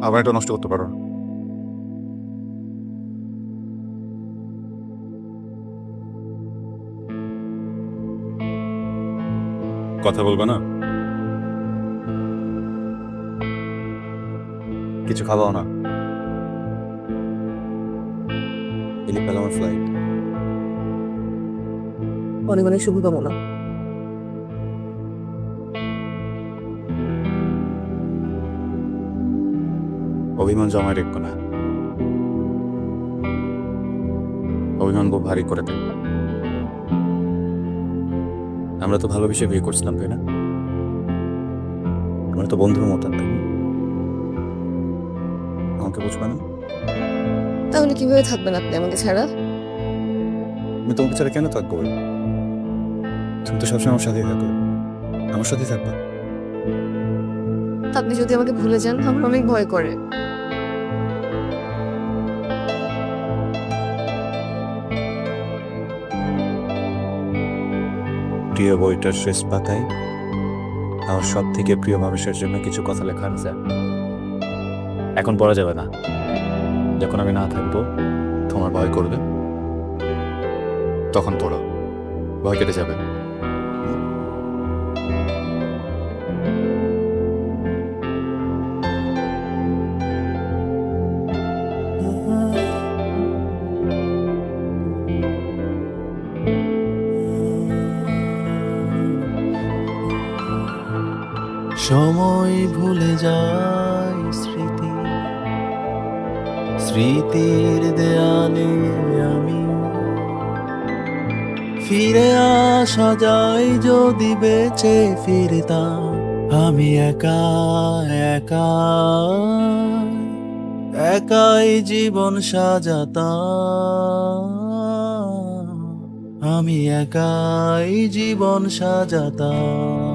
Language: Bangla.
আবার এটা নষ্ট করতে পারো না। কথা বলবে না? কিছু খাওয়াও না? এলি পেলাম আমার ফ্লাইট। অনেক অনেক শুভকামনা। অভিমান জমায় রেখো না, অভিমান খুব ভারী করে দেয়। আমরা তো ভালোবেসে বিয়ে করছিলাম, তাই না? আমরা তো বন্ধুর মতো, তাই না? আমাকে বুঝবে না? তাহলে কিভাবে থাকবেন আপনি আমাকে ছাড়া? আমি তোমাকে ছাড়া কেন থাকবো? তুমি তো সবসময় আমার সাথেই থাকো, আমার সাথেই থাকবা। আপনি যদি আমাকে ভুলে যান আমার অনেক ভয় করে। প্রিয় বইটার শেষ পাতায় আমার সব থেকে প্রিয় মানুষের জন্য কিছু কথা লেখা আছে। এখন পড়া যাবে না, যখন আমি না থাকবো তোমার ভয় করবে, তখন পড়ো, ভয় কেটে যাবে। সময় ভুলে যায় স্মৃতি, স্মৃতির দেয়ালে আমি ফিরে আসা যায় যদি বেঁচে ফিরতাম। আমি একা একা একাই জীবন সাজাতাম, আমি একাই জীবন সাজাতাম।